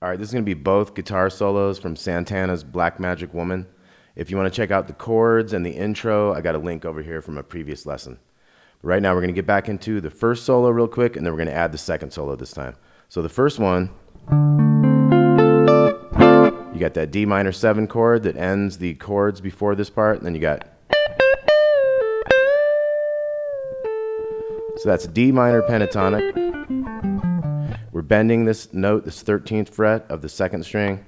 All right, this is going to be both guitar solos from Santana's Black Magic Woman. If you want to check out the chords and the intro, I got a link over here from a previous lesson. But right now we're going to get back into the first solo real quick, and then we're going to add the second solo this time. So the first one, you got that D minor 7 chord that ends the chords before this part, and then you got, so that's a D minor pentatonic. We're bending this note, this 13th fret of the second string.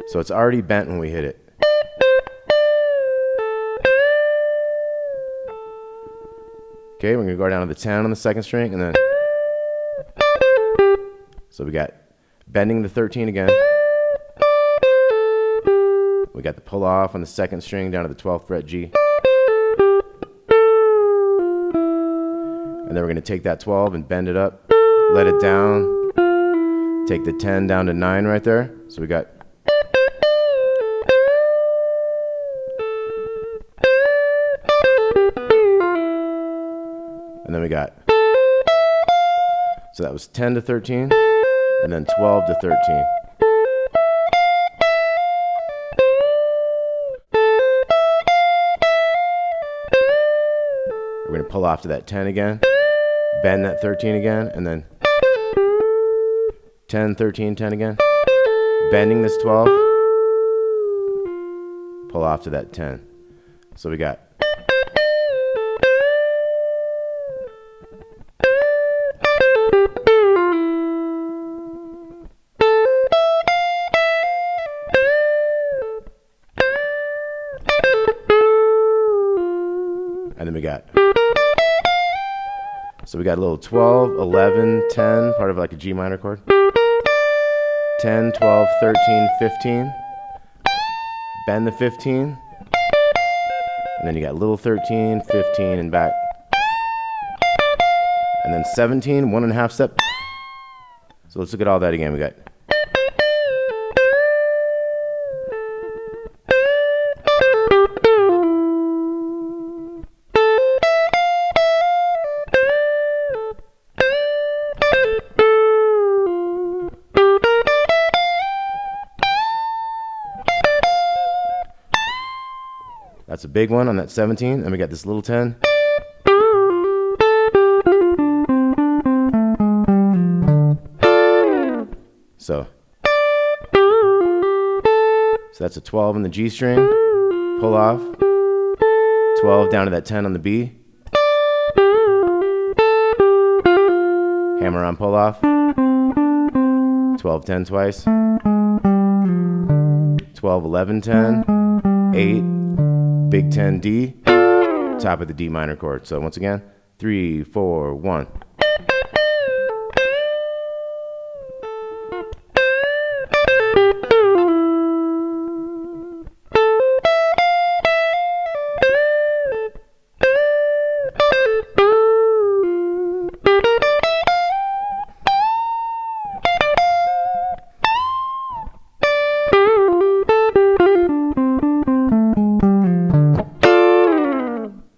So it's already bent when we hit it. Okay, we're going to go down to the 10 on the second string, and then, so we got bending the 13 again. We got the pull off on the second string down to the 12th fret G. And then we're going to take that 12 and bend it up, let it down, take the 10 down to 9 right there. So we got, and then we got, so that was 10 to 13, and then 12 to 13. We're going to pull off to that 10 again, bend that 13 again, and then 10, 13, 10 again, bending this 12, pull off to that 10. So we got, and then we got, so we got a little 12, 11, 10, part of like a G minor chord. 10, 12, 13, 15. Bend the 15. And then you got little 13, 15, and back. And then 17, 1.5 step. So let's look at all that again. We got, that's a big one on that 17. Then we got this little 10. So that's a 12 on the G string, pull off, 12 down to that 10 on the B, hammer on pull off, 12, 10 twice, 12, 11, 10, 8, big 10 D, top of the D minor chord. So once again, 3, 4, 1.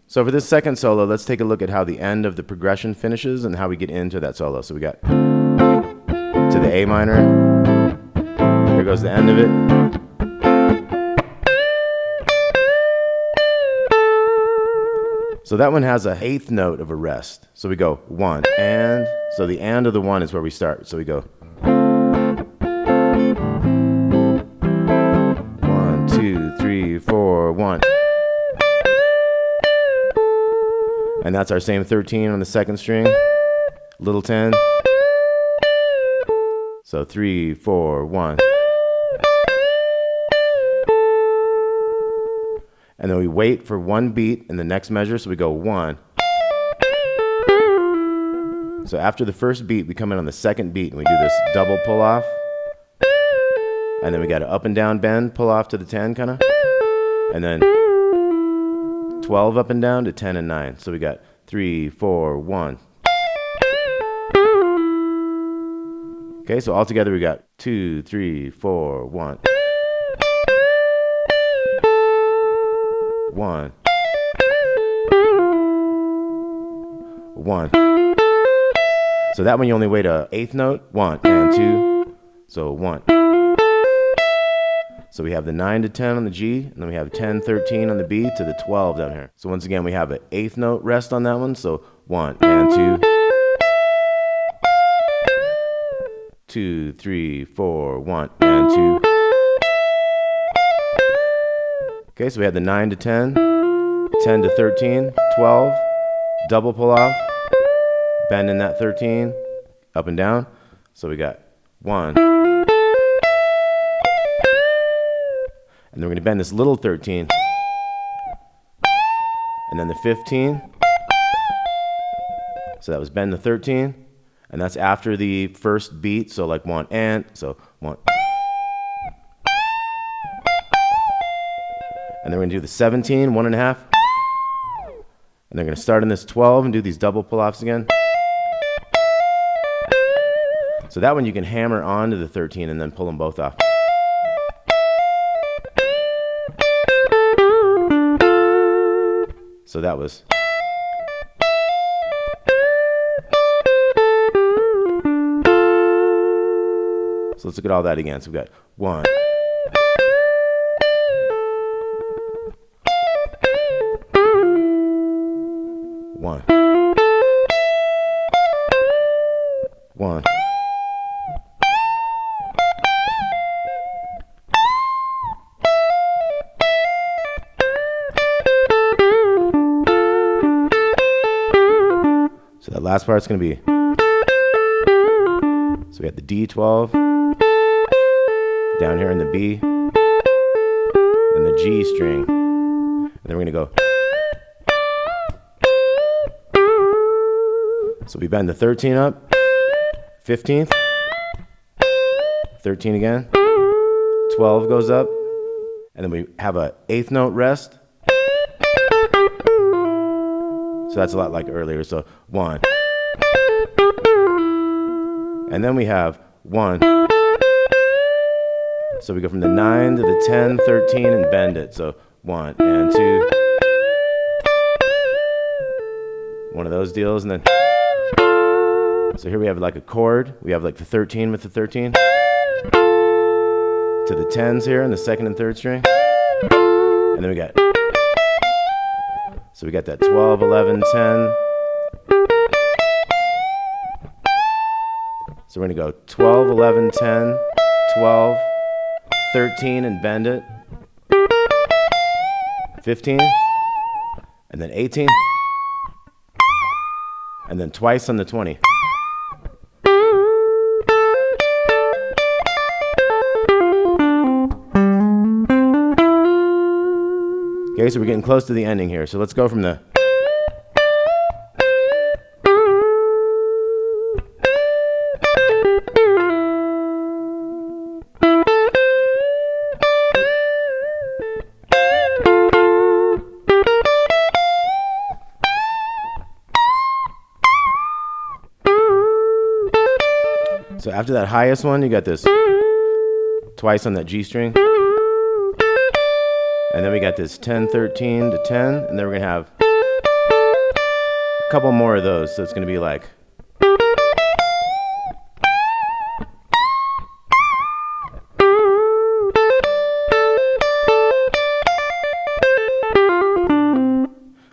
So for this second solo, let's take a look at how the end of the progression finishes and how we get into that solo. So we got to the A minor. Here goes the end of it. So that one has a eighth note of a rest. So we go 1 and, so the and of the 1 is where we start. So we go 1, 2, 3, 4, 1. And that's our same 13 on the second string, little 10. So 3, 4, 1. And then we wait for one beat in the next measure, so we go 1. So after the first beat, we come in on the second beat, and we do this double pull off. And then we got an up and down bend, pull off to the 10 kind of. And then 12 up and down to 10 and 9. So we got 3, 4, 1. Okay, so all together we got 2, 3, 4, 1. 1. 1. So that one you only wait a eighth note, 1 and 2. So 1. So we have the 9 to 10 on the G, and then we have 10, 13 on the B to the 12 down here. So once again, we have an eighth note rest on that one. So 1 and 2. 2, 3, 4, 1 and 2. Okay, so we had the 9 to 10, 10 to 13, 12, double pull off, bend in that 13, up and down. So we got 1. And then we're going to bend this little 13. And then the 15. So that was bend the 13. And that's after the first beat. So like 1 and, so 1. And then we're going to do the 17, 1 1/2. And they're going to start in this 12 and do these double pull-offs again. So that one you can hammer onto the 13 and then pull them both off. So that was. So let's look at all that again. So we've got 1. 1. 1. So that last part's going to be, so we have the D12, down here in the B, and the G string. And then we're going to go. So we bend the 13 up, 15th, 13 again, 12 goes up, and then we have a eighth note rest. So that's a lot like earlier. So 1. And then we have 1. So we go from the 9 to the 10, 13, and bend it. So 1 and 2. One of those deals, and then. So here we have like a chord. We have like the 13 with the 13. To the 10s here in the second and third string. And then we got. So we got that 12, 11, 10. So we're going to go 12, 11, 10, 12, 13, and bend it. 15. And then 18. And then twice on the 20. Okay, so we're getting close to the ending here. So let's go from the. So after that highest one, you got this twice on that G string. And then we got this 10, 13 to 10, and then we're going to have a couple more of those. So it's going to be like.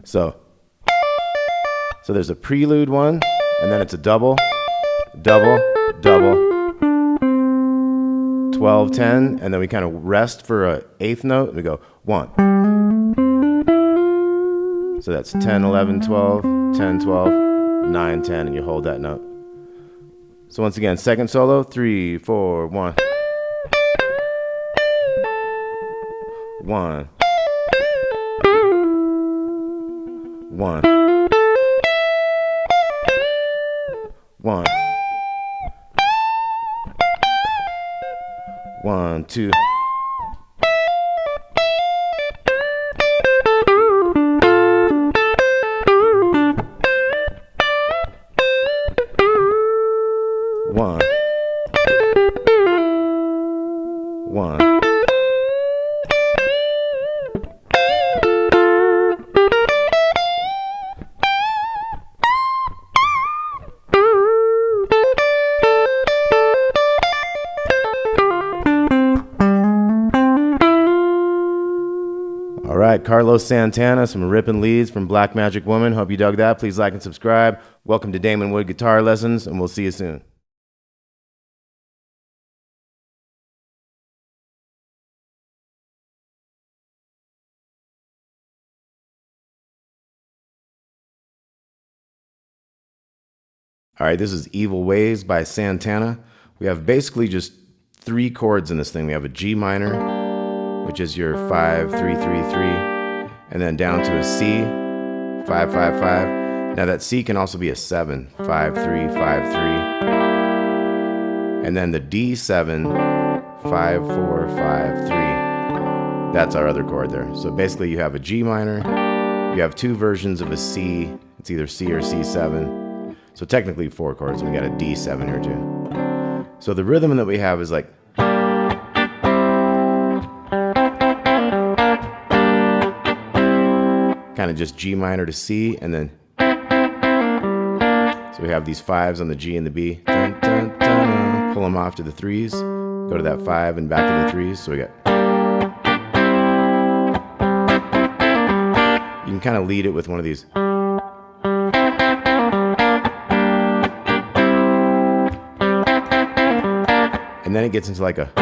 So there's a prelude one, and then it's a double, double, double, 12, 10, and then we kind of rest for an eighth note, and we go 1. So that's 10, 11, 12, 10, 12, 9, 10, and you hold that note. So once again, second solo, 3, 4, 1. 1. 1. 1. 1, 2. 1. 1. Carlos Santana, some ripping leads from Black Magic Woman. Hope you dug that. Please like and subscribe. Welcome to Damon Wood Guitar Lessons, and we'll see you soon. All right, this is Evil Ways by Santana. We have basically just 3 chords in this thing. We have a G minor, which is your 5, 3, 3, 3, and then down to a C, 5, 5, 5. Now that C can also be a 7, 5, 3, 5, 3. And then the D7, 5, 4, 5, 3. That's our other chord there. So basically you have a G minor, you have 2 versions of a C. It's either C or C7. So technically 4 chords, and we got a D7 here too. So the rhythm that we have is like, kind of just G minor to C, and then, so we have these 5s on the G and the B. Dun, dun, dun, dun. Pull them off to the 3s, go to that 5 and back to the 3s. So we got, you can kind of lead it with one of these. And then it gets into like a,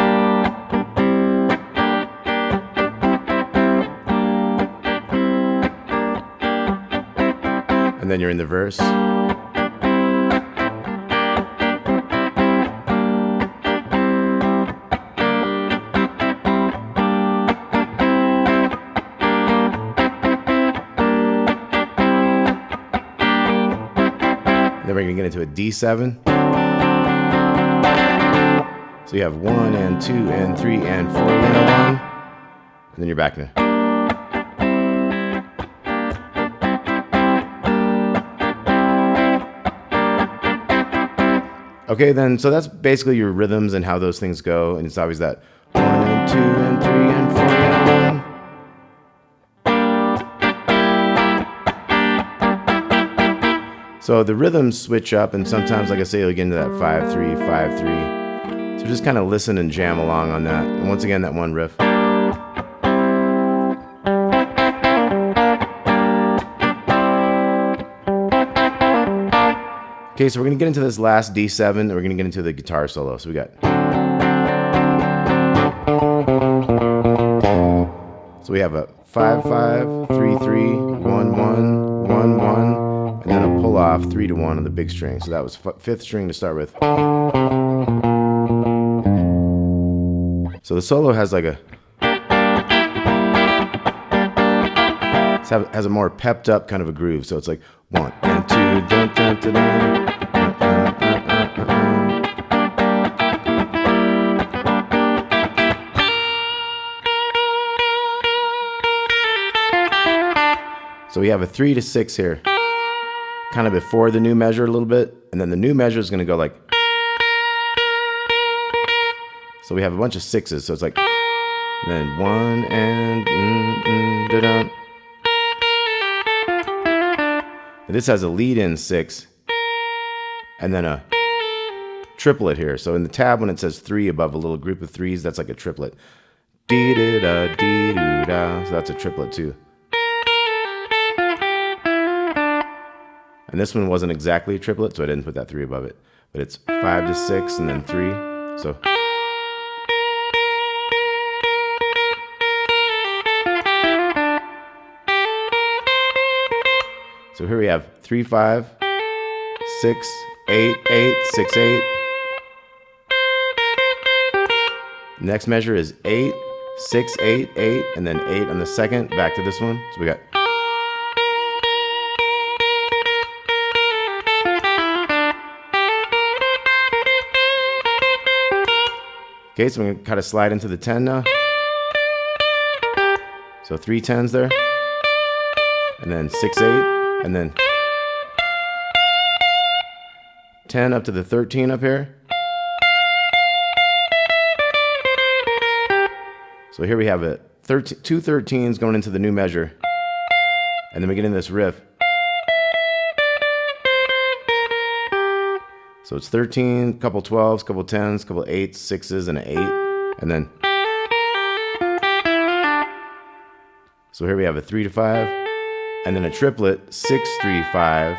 and then you're in the verse. Then we're gonna get into a D7. So you have 1 and 2 and 3 and 4 and a 1, and then you're back to. Okay, then, so that's basically your rhythms and how those things go, and it's always that 1 and 2 and 3 and 4 and 1. So the rhythms switch up, and sometimes, like I say, you'll get into that 5, 3, 5, 3. So just kind of listen and jam along on that. And once again, that one riff. Okay, so we're going to get into this last D7, and we're going to get into the guitar solo. So we got. So we have a 5, 5, 3, 3, 1, 1, 1, 1, and then a pull off 3 to 1 on the big string. So that was 5th string to start with. So the solo has like a, has a more pepped up kind of a groove. So it's like 1 and 2, dun, dun, dun, dun, So we have a 3 to 6 here, kind of before the new measure a little bit, and then the new measure is going to go like. So we have a bunch of 6s, so it's like, and then 1 and da-dum. And this has a lead-in 6, and then a triplet here. So in the tab, when it says 3 above a little group of 3s, that's like a triplet. Dee-da-da, dee-doo-da. So that's a triplet too. And this one wasn't exactly a triplet, so I didn't put that 3 above it. But it's 5 to 6 and then 3. So. So here we have 3, 5, 6, 8, 8, 6, 8. Next measure is 8, 6, 8, 8, and then 8 on the second, back to this one. So we got. Okay, so we're going to kind of slide into the 10 now. So 3 10s there. And then 6, 8. And then 10 up to the 13 up here. So here we have a 2 13s going into the new measure. And then we get into this riff. So it's 13, couple 12s, couple 10s, couple 8s, 6s, and an 8. And then. So So here we have a 3 to 5, and then a triplet 6 3 5,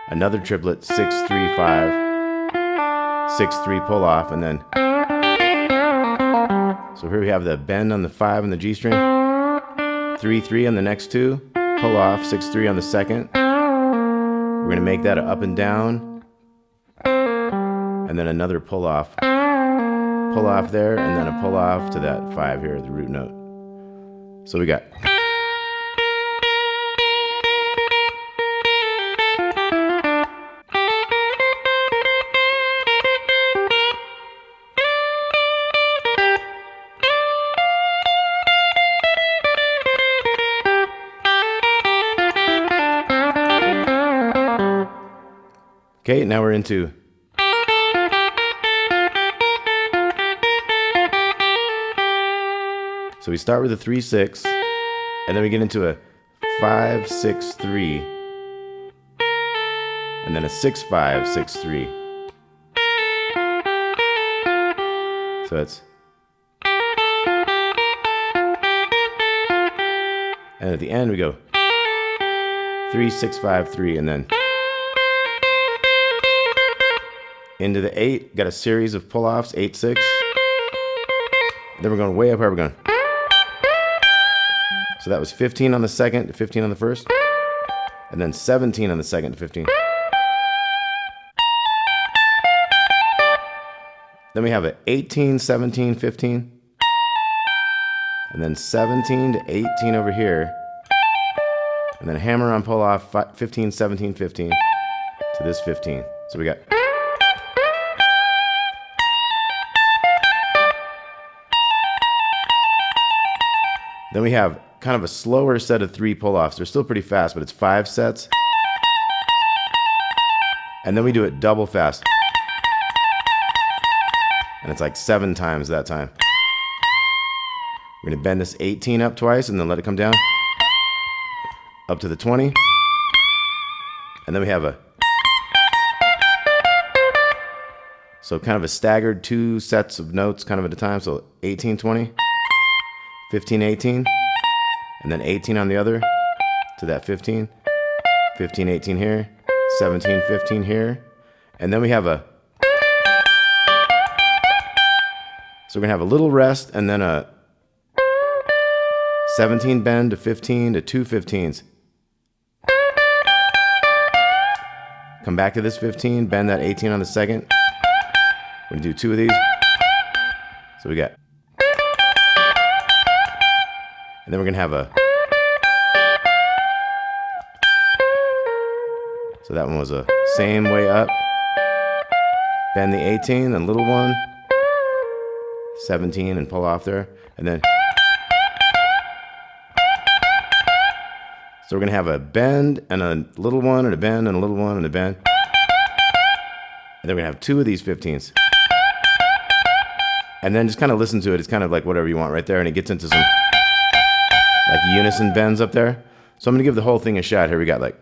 another triplet 6 3 5, 6 3 pull off, and then. So here we have the bend on the 5 on the G string, 3 3 on the next two, pull off 6 3 on the second. We're gonna make that an up and down, and then another pull off there, and then a pull off to that 5 here, the root note. So we got. Okay, now we're into. So we start with a 3 6, and then we get into a 5 6 3, and then a 6 5 6 3. So it's. And at the end we go 3 6 5 3, and then into the 8. Got a series of pull-offs, 8 6. Then we're going way up here. We're going. So that was 15 on the second to 15 on the first, and then 17 on the second to 15. Then we have an 18, 17, 15, and then 17 to 18 over here, and then hammer on pull off 15, 17, 15 to this 15. So we got. Then we have kind of a slower set of 3 pull-offs. They're still pretty fast, but it's 5 sets. And then we do it double fast. And it's like 7 times that time. We're gonna bend this 18 up twice and then let it come down. Up to the 20. And then we have a. So kind of a staggered 2 sets of notes kind of at a time. So 18, 20. 15, 18, and then 18 on the other to that 15, 15, 18 here, 17, 15 here, and then we have a. So we're gonna have a little rest and then a 17 bend to 15 to 2 15s. Come back to this 15, bend that 18 on the second. We're gonna do 2 of these. So we got. And then we're going to have a. So that one was a same way up. Bend the 18, then little one. 17 and pull off there. And then. So we're going to have a bend and a little one and a bend and a little one and a bend. And then we're going to have 2 of these 15s. And then just kind of listen to it. It's kind of like whatever you want right there. And it gets into some. Like unison bends up there. So I'm gonna give the whole thing a shot. Here we got like.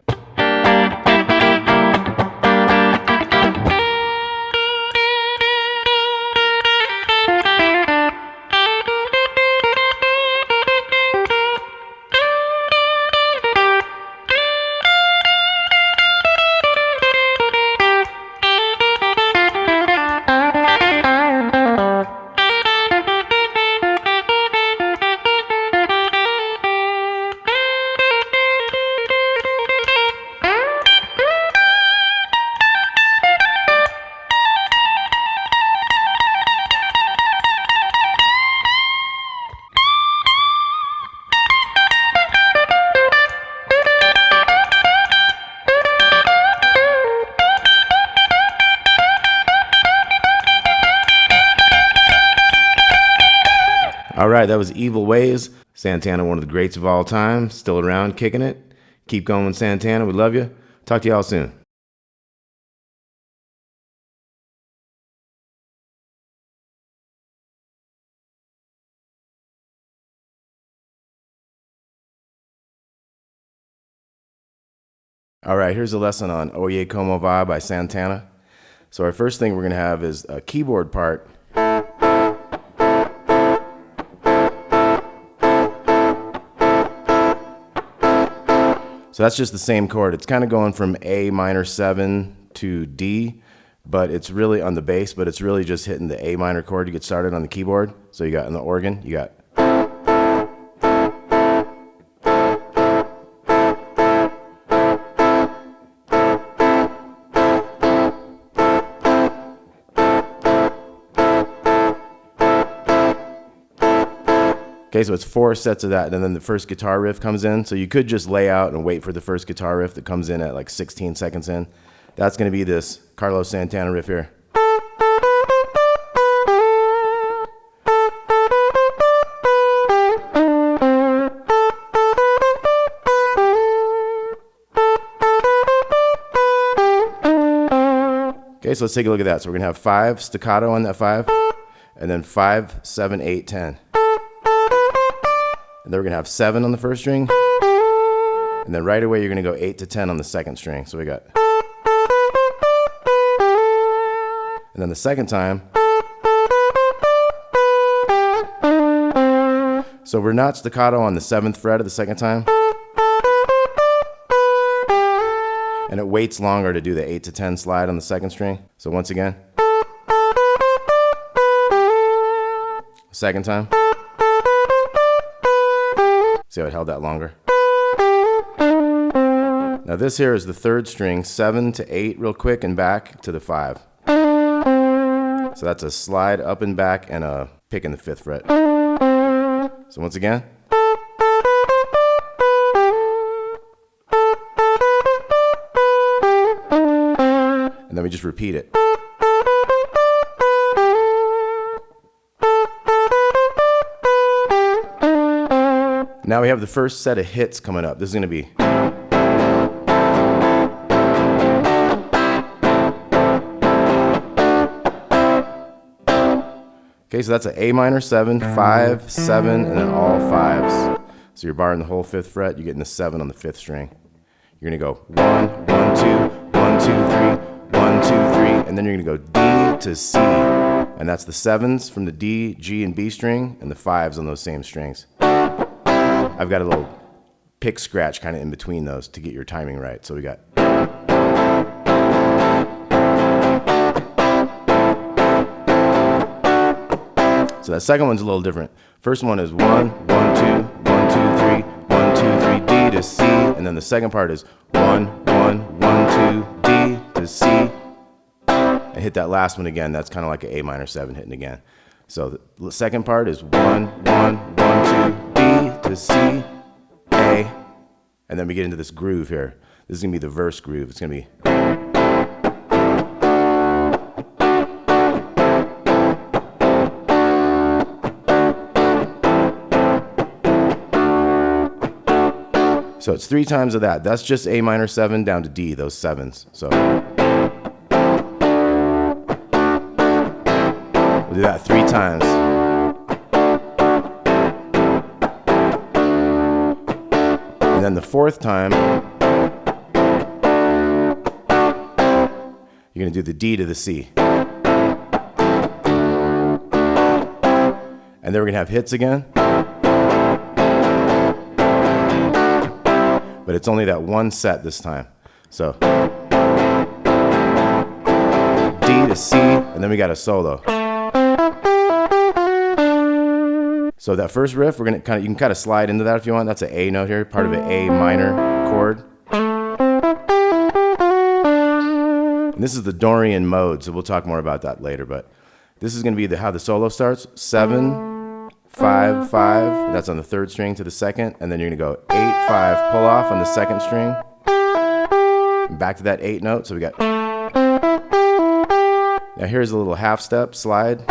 All right, that was Evil Ways. Santana, one of the greats of all time, still around, kicking it. Keep going, Santana. We love you. Talk to y'all soon. All right, here's a lesson on Oye Como Va by Santana. So our first thing we're going to have is a keyboard part. So that's just the same chord. It's kind of going from A minor 7 to D, but it's really on the bass, but it's really just hitting the A minor chord to get started on the keyboard. So you got on the organ, you got. Okay, so it's 4 sets of that, and then the first guitar riff comes in. So you could just lay out and wait for the first guitar riff that comes in at like 16 seconds in. That's going to be this Carlos Santana riff here. Okay, so let's take a look at that. So we're going to have 5 staccato on that 5, and then 5, 7, 8, 10. And then we're going to have 7 on the first string. And then right away, you're going to go 8 to 10 on the second string. So we got. And then the second time. So we're not staccato on the 7th fret of the second time. And it waits longer to do the 8 to 10 slide on the second string. So once again. Second time. See how it held that longer? Now this here is the third string, 7 to 8 real quick and back to the 5. So that's a slide up and back and a pick in the 5th fret. So once again. And then we just repeat it. Now we have the first set of hits coming up. This is going to be. Okay, so that's an A minor 7, 5, 7, and then all 5s. So you're barring the whole 5th fret. You're getting the 7 on the 5th string. You're going to go 1, 1, 2, 1, 2, 3, 1, 2, 3, and then you're going to go D to C. And that's the 7s from the D, G, and B string, and the 5s on those same strings. I've got a little pick scratch kind of in between those to get your timing right. So we got. So that second one's a little different. First one is 1, 1, 2, 1, 2, 3, 1, 2, 3, D to C. And then the second part is 1, 1, 1, 2, D to C. And hit that last one again. That's kind of like an A minor 7 hitting again. So the second part is 1, 1, 1, 2, D to C, A, and then we get into this groove here. This is going to be the verse groove. It's going to be. So it's 3 times of that. That's just A minor 7 down to D, those 7s. So we'll do that 3 times. And then the 4th time, you're going to do the D to the C. And then we're going to have hits again. But it's only that one set this time. So D to C, and then we got a solo. So that first riff, we're gonna you can kind of slide into that if you want. That's an A note here, part of an A minor chord. And this is the Dorian mode, so we'll talk more about that later. But this is gonna be how the solo starts. 7, 5, 5. That's on the 3rd string to the 2nd, and then you're gonna go 8, 5, pull off on the 2nd string, and back to that 8 note. So we got. Now here's a little half step slide.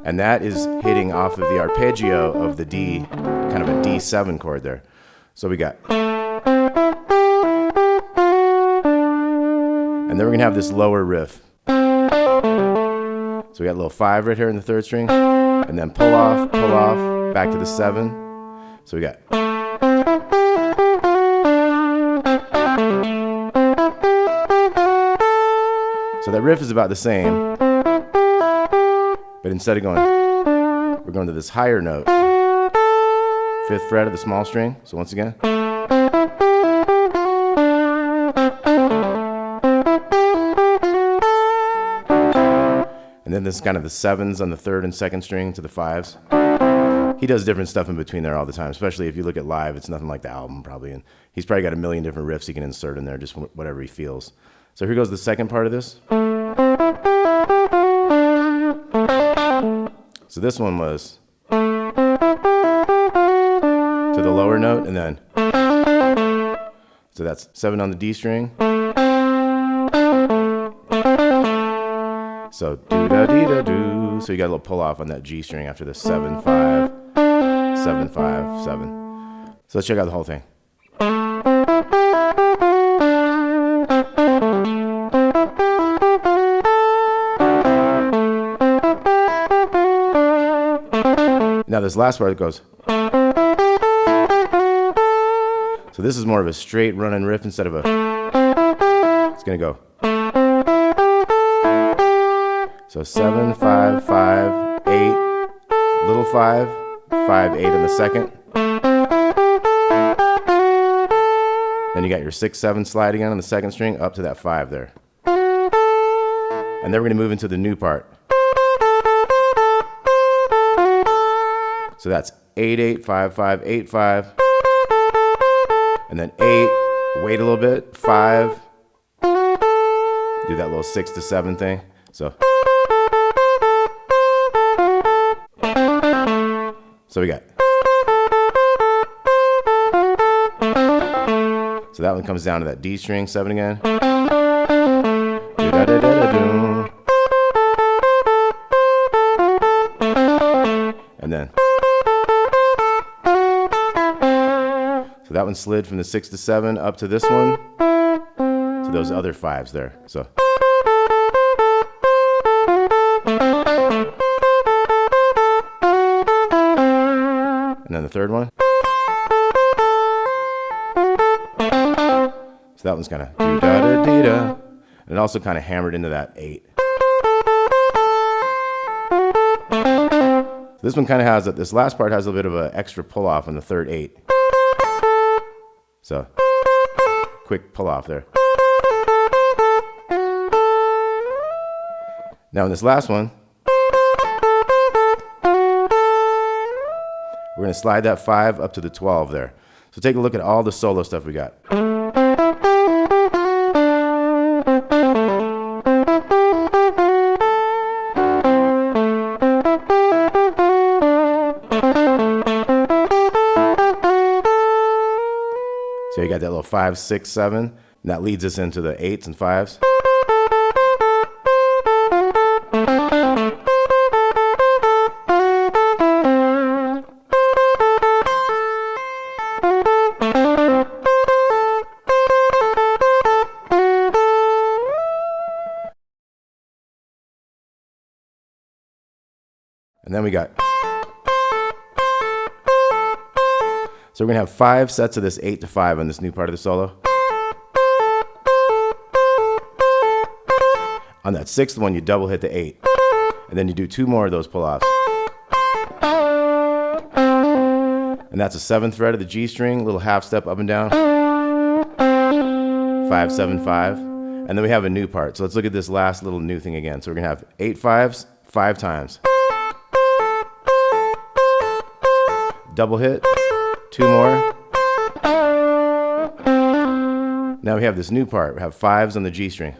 And that is hitting off of the arpeggio of the D, kind of a D7 chord there. So we got. And then we're going to have this lower riff. So we got a little 5 right here in the 3rd string. And then pull off, back to the 7. So we got. So that riff is about the same. But instead of going, we're going to this higher note, 5th fret of the small string. So once again. then this is kind of the 7s on the 3rd and 2nd string to the 5s. He does different stuff in between there all the time, especially if you look at live, it's nothing like the album probably. And he's probably got a million different riffs he can insert in there, just whatever he feels. So here goes the second part of this. So this one was to the lower note, and then, so that's 7 on the D string. So do-da-dee-da-do. So you got a little pull off on that G string after the 7, 5, 7, 5, 7. So let's check out the whole thing. Now this last part goes. So this is more of a straight running riff instead of a. It's gonna go. So 7, 5, 5, 8, little 5, 5, 8 in the second. Then you got your 6, 7 slide again on the second string up to that 5 there. And then we're gonna move into the new part. So that's 8, 8, 5, 5, 8, 5. And then 8, wait a little bit, 5. Do that little 6 to 7 thing. So we got. So that one comes down to that D string, 7 again. And then. So that one slid from the 6 to 7 up to this one, to those other 5s there. So. And then the third one. So that one's kind of do-da-da-dee-da. And it also kind of hammered into that 8. This one kind of has, this last part has a bit of an extra pull off on the 3rd 8. So, quick pull off there. Now in this last one, we're going to slide that 5 up to the 12 there. So take a look at all the solo stuff we got. So you got that little 5, 6, 7, and that leads us into the 8s and 5s. And then we got. So we're going to have 5 sets of this 8 to 5 on this new part of the solo. On that 6th one, you double hit the 8. And then you do 2 more of those pull-offs. And that's a 7th fret of the G string, little half step up and down. 5, 7, 5. And then we have a new part. So let's look at this last little new thing again. So we're going to have 8 5s, 5 times. Double hit. 2 more. Now we have this new part. We have 5s on the G string.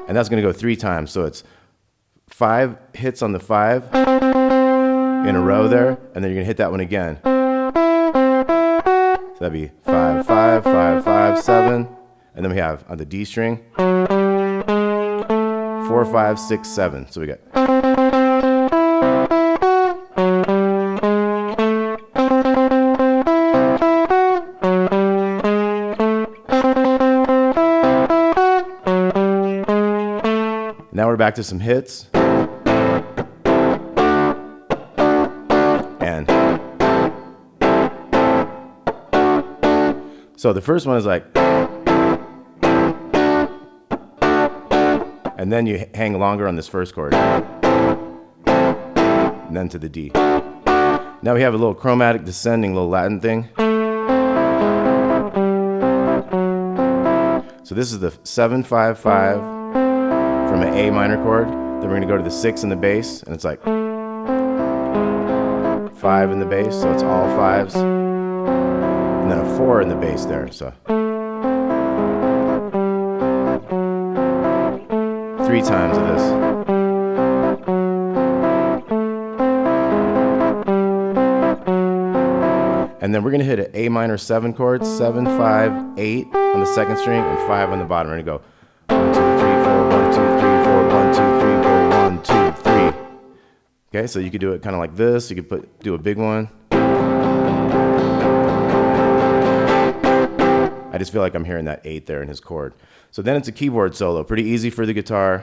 And that's going to go 3 times. So it's 5 hits on the 5 in a row there, and then you're going to hit that one again. So that'd be 5, 5, 5, 5, 7. And then we have on the D string 4, 5, 6, 7. So we got. Now we're back to some hits. And so the first one is like, and then you hang longer on this first chord. And then to the D. Now we have a little chromatic descending, little Latin thing. So this is the 7-5-5 from an A minor chord. Then we're gonna go to the 6 in the bass, and it's like 5 in the bass, so it's all 5s. And then a 4 in the bass there, so 3 times of this. And then we're gonna hit an A minor 7 chord, 7, 5, 8 on the second string, and 5 on the bottom. We're gonna go 1, 2, 3, 4, 1, 2, 3, 4, 1, 2, 3, 4, 1, 2, 3. Okay, so you could do it kind of like this. You could do a big one. I just feel like I'm hearing that 8 there in his chord. So then it's a keyboard solo, pretty easy for the guitar.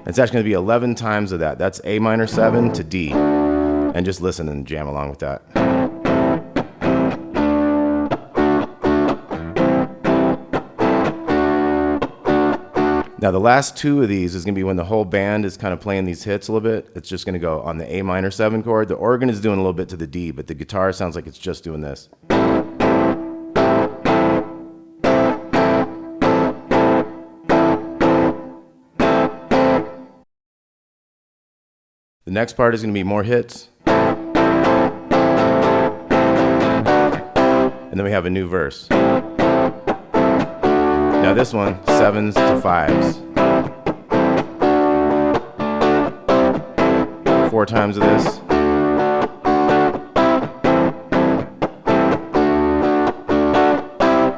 It's actually going to be 11 times of that. That's A minor 7 to D. And just listen and jam along with that. Now the last 2 of these is going to be when the whole band is kind of playing these hits a little bit. It's just going to go on the A minor 7 chord. The organ is doing a little bit to the D, but the guitar sounds like it's just doing this. The next part is going to be more hits. And then we have a new verse. Now this one, 7s to 5s. 4 times of this.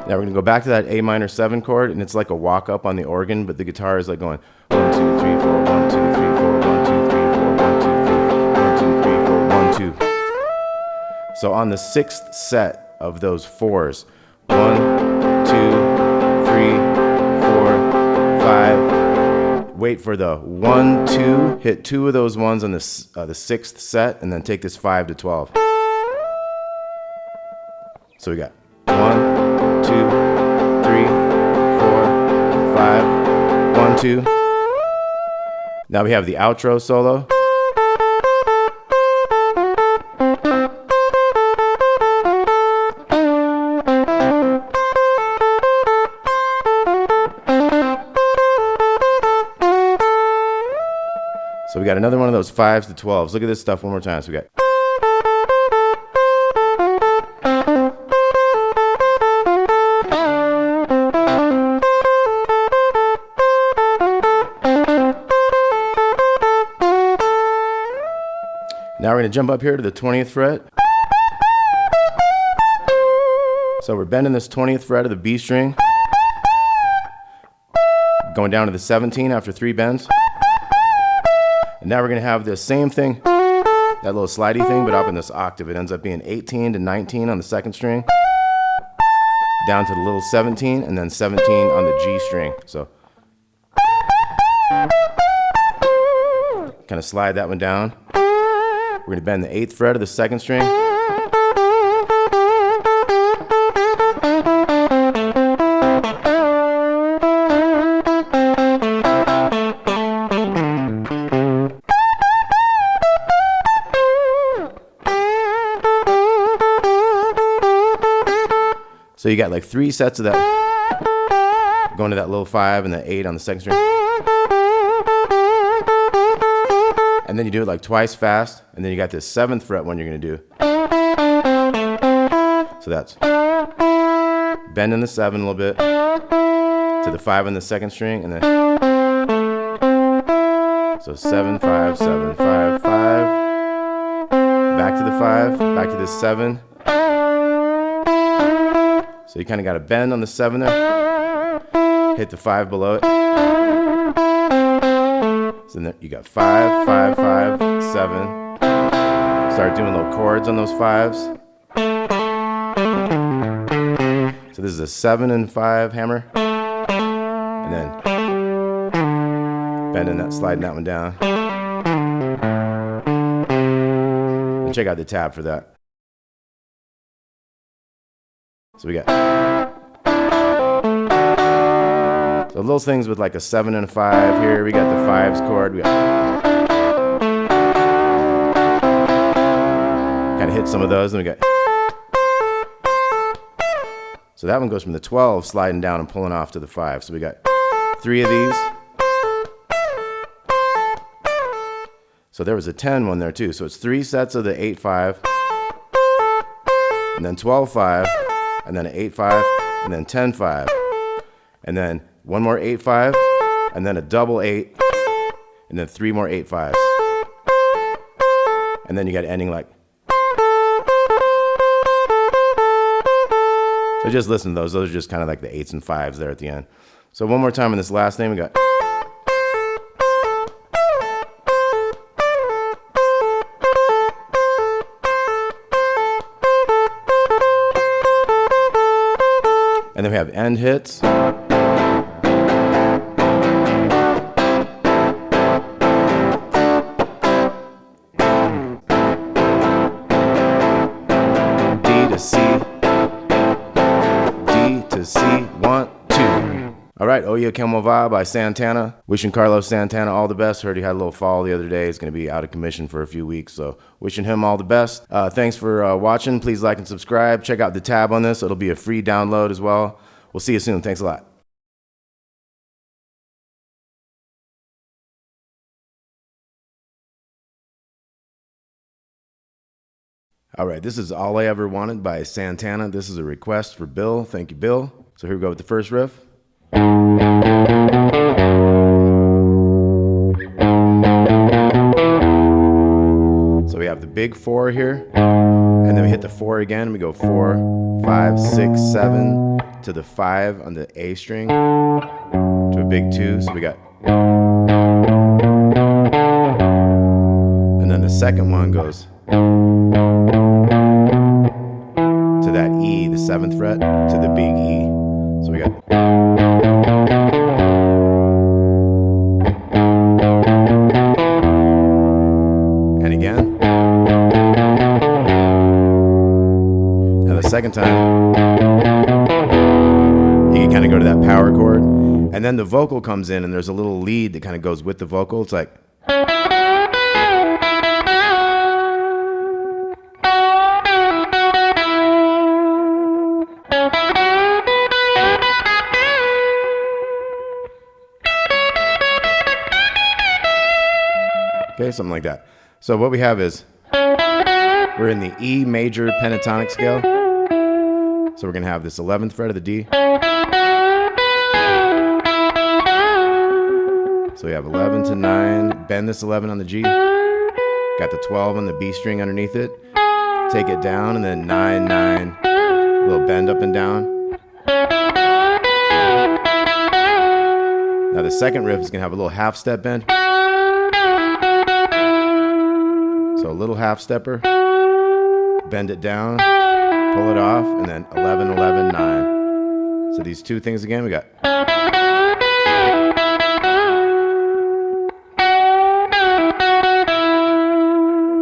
Now we're going to go back to that A minor 7 chord, and it's like a walk up on the organ, but the guitar is like going 1, 2, 3, 4, 1, 2, 3, 4, 1, 2, 3, 4, 1, 2, 3, 4, 1, 2, 3, 4, 1, 2. So on the 6th set of those 4s, 1, 2, 3, 4, 5. Wait for the 1, 2. Hit 2 of those ones on the 6th set, and then take this 5 to 12. So we got 1, 2, 3, 4, 5, 1, 2. Now we have the outro solo. So we got another one of those 5s to 12s. Look at this stuff one more time. So we got. Now we're going to jump up here to the 20th fret. So we're bending this 20th fret of the B string, going down to the 17 after 3 bends. And now we're going to have the same thing, that little slidey thing, but up in this octave. It ends up being 18 to 19 on the second string, down to the little 17, and then 17 on the G string. So kind of slide that one down. We're going to bend the 8th fret of the second string. So you got like 3 sets of that, going to that little 5 and the 8 on the second string. And then you do it like twice fast, and then you got this 7th fret one you're going to do. So that's bending the 7 a little bit to the 5 on the second string, and then so 7, 5, 7, 5, 5, back to the 5, back to this 7. So you kind of got a bend on the 7 there, hit the 5 below it. So then you got 5, 5, 5, 7. Start doing little chords on those 5s. So this is a 7 and 5 hammer. And then bending that, sliding that one down. And check out the tab for that. So we got. So So little things with like a 7 and a 5 here. We got the 5s chord. We got kind of hit some of those, and we got. So that one goes from the 12 sliding down and pulling off to the 5. So we got 3 of these. So there was a 10 one there too. So it's 3 sets of the 8-5, and then 12-5, and then an 8-5, and then 10-5, and then one more 8-5, and then a double 8, and then 3 more 8-5s. And then you got ending like. So just listen to those. Those are just kind of like the 8s and 5s there at the end. So one more time in this last thing, we got. And then we have end hits. D to C. D to C. 1, 2. All right, Oye Como Va by Santana. Wishing Carlos Santana all the best. Heard he had a little fall the other day. He's going to be out of commission for a few weeks, so wishing him all the best. Thanks for watching. Please like and subscribe. Check out the tab on this. It'll be a free download as well. We'll see you soon. Thanks a lot. All right, this is All I Ever Wanted by Santana. This is a request for Bill. Thank you, Bill. So here we go with the first riff. So we have the big 4 here, and then we hit the 4 again, and we go 4, 5, 6, 7 to the 5 on the A string to a big 2. So we got, and then the second one goes to that E, the 7th fret, to the big E. So we got. And again. Now the second time, you can kind of go to that power chord. And then the vocal comes in, and there's a little lead that kind of goes with the vocal. It's like. Okay, something like that. So what we have is, we're in the E major pentatonic scale. So we're going to have this 11th fret of the D. So we have 11 to 9, bend this 11 on the G. Got the 12 on the B string underneath it. Take it down, and then 9, 9, a little bend up and down. Now the second riff is going to have a little half step bend. So a little half stepper, bend it down, pull it off, and then 11, 11, 9. So these two things again, we got.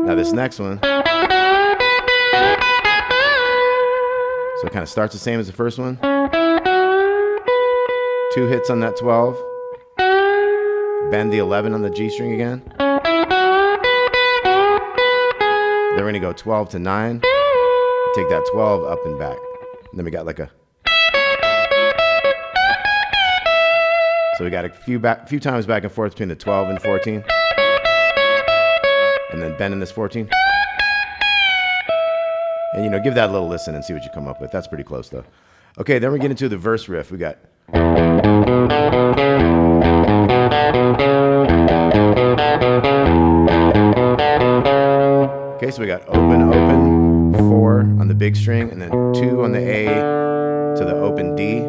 Now this next one, so it kind of starts the same as the first one. 2 hits on that 12, bend the 11 on the G string again. Then we're going to go 12 to 9, take that 12 up and back. And then we got like a. So we got a few times back and forth between the 12 and 14. And then bending this 14. And give that a little listen and see what you come up with. That's pretty close though. Okay, then we get into the verse riff. We got. Okay, so we got open, open, 4 on the big string, and then 2 on the A to the open D,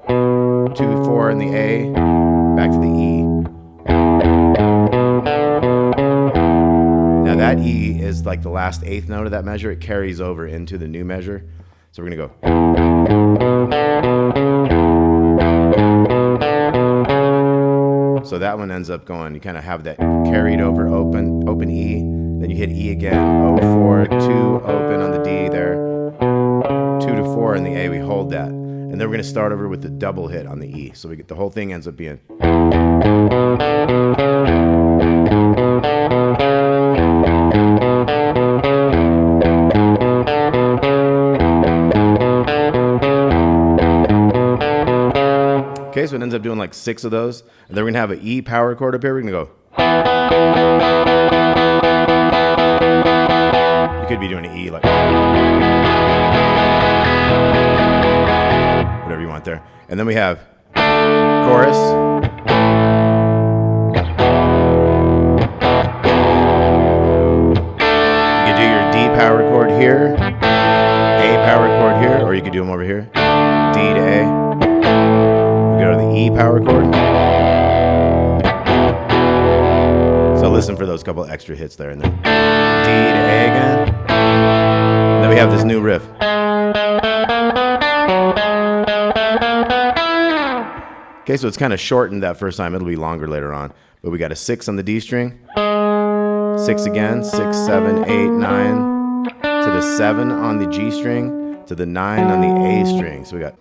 2, 4 in the A, back to the E. Now that E is like the last 8th note of that measure. It carries over into the new measure. So we're gonna go. So that one ends up going, you kind of have that carried over open E. Then you hit E again, O, 4, 2, open on the D there, 2 to 4 in the A, we hold that. And And then we're going to start over with the double hit on the E. So we get the whole thing ends up being. Okay, so it ends up doing like 6 of those. And then we're going to have an E power chord up here. We're going to go. You could be doing an E like. Whatever you want there. And then we have chorus. You could do your D power chord here, A power chord here, or you could do them over here. D to A. We go to the E power chord. So listen for those couple extra hits there. And then D to A again. And then we have this new riff. Okay, so it's kind of shortened that first time. It'll be longer later on. But we got a 6 on the D string. 6 again. 6, 7, 8, 9. To the 7 on the G string. To the 9 on the A string. So we got.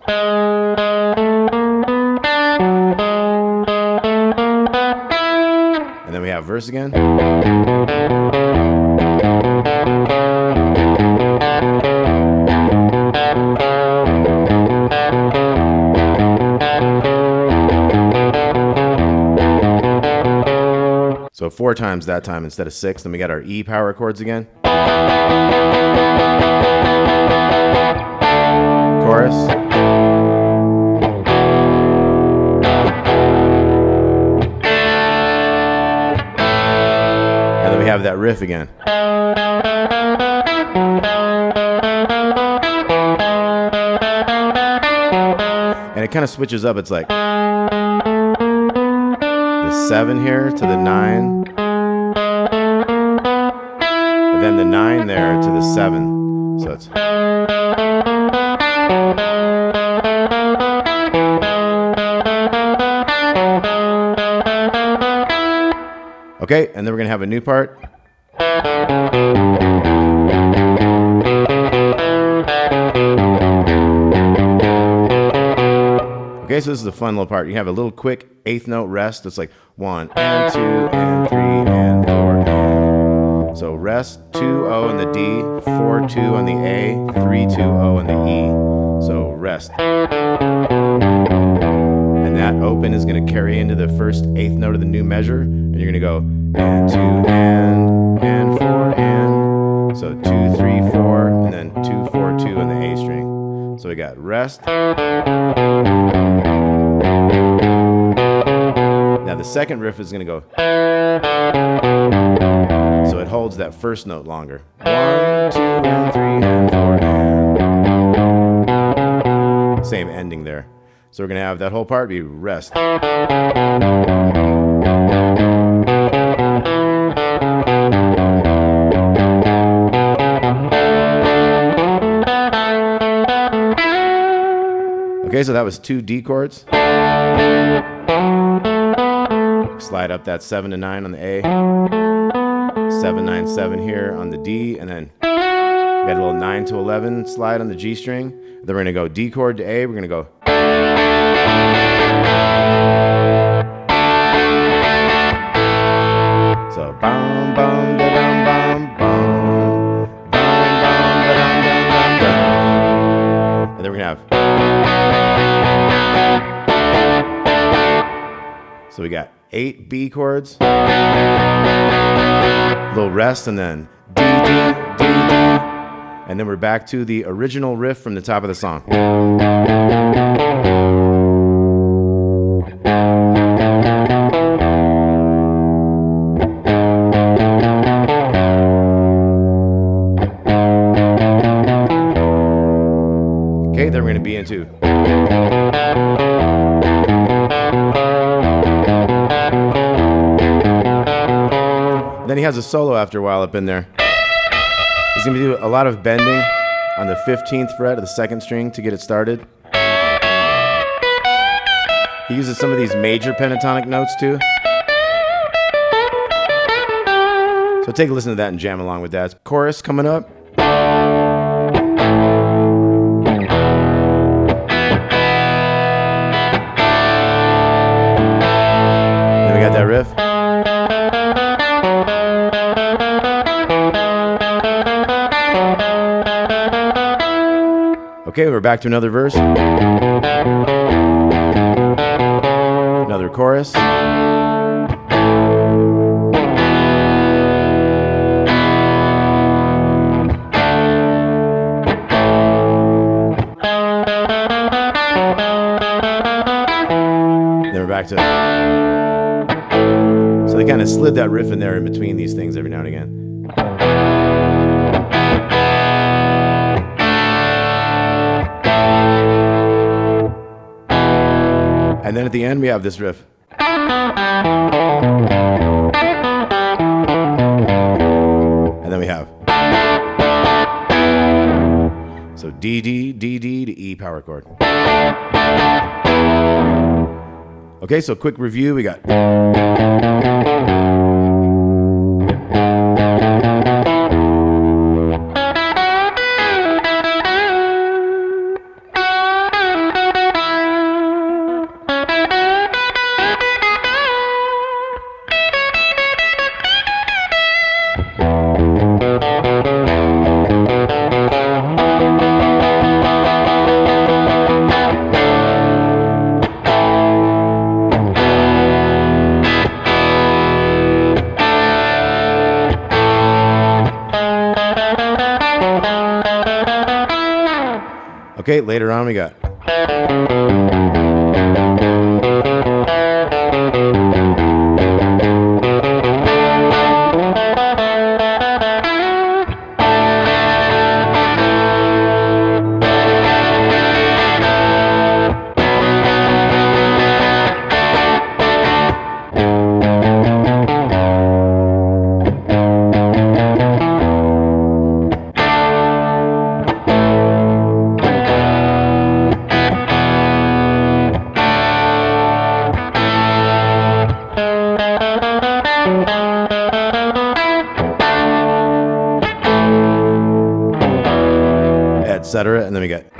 And then we have verse again. So 4 times that time instead of 6. Then we got our E power chords again. Chorus. And then we have that riff again. And it kind of switches up. It's like 7 here to the 9, and then the 9 there to the 7. So it's. Okay, and then we're going to have a new part. Okay, so this is a fun little part. You have a little quick 8th note rest. It's like 1 and 2 and 3 and 4 and. So rest 2-0 on the D, 4-2 on the A, 3-2-0 on the E. So rest. And that open is going to carry into the first 8th note of the new measure. And you're going to go and 2 and 4 and. So 2, 3, 4, and then 2, 4, 2 on the A string. So we got rest. Now the second riff is going to go. So it holds that first note longer. 1, 2, and 3, and 4, and. Same ending there. So we're going to have that whole part be rest. Okay, so that was 2 D chords. Slide up that 7 to 9 on the A. 7, 9, 7 here on the D. And then we got a little 9 to 11 slide on the G string. Then we're going to go D chord to A. We're going to go. So, bum, bum, da, dum, bum, bum. Bum, bum, da, dum, dum, dum, dum. And then we're going to have. So we got 8 B chords, little rest, and then D, D, D, D. And then we're back to the original riff from the top of the song. Okay, then we're going to be into. Then he has a solo after a while up in there. He's going to do a lot of bending on the 15th fret of the 2nd string to get it started. He uses some of these major pentatonic notes too. So take a listen to that and jam along with that. Chorus coming up. we're back to another verse. Another chorus. Then we're back to... So they kind of slid that riff in there in between these things every now and again. And then at the end, we have this riff. And then we have. So D, D, D, D to E power chord. Okay, so quick review. We got. Okay, later on we got. Etc. And then we get.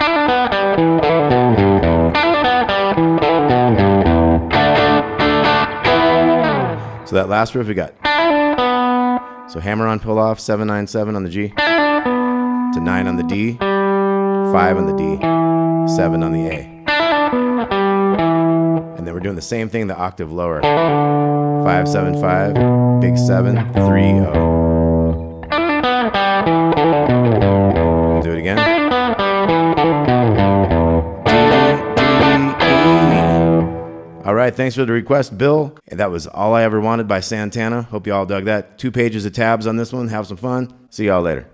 So that last riff we got. So hammer on pull off, 7-9-7 on the G, to 9 on the D, 5 on the D, 7 on the A. And then we're doing the same thing, the octave lower. 5-7-5, big 7, 3-0. We'll do it again. All right, thanks for the request, Bill. And that was All I Ever Wanted by Santana. Hope you all dug that. 2 pages of tabs on this one. Have some fun. See y'all later.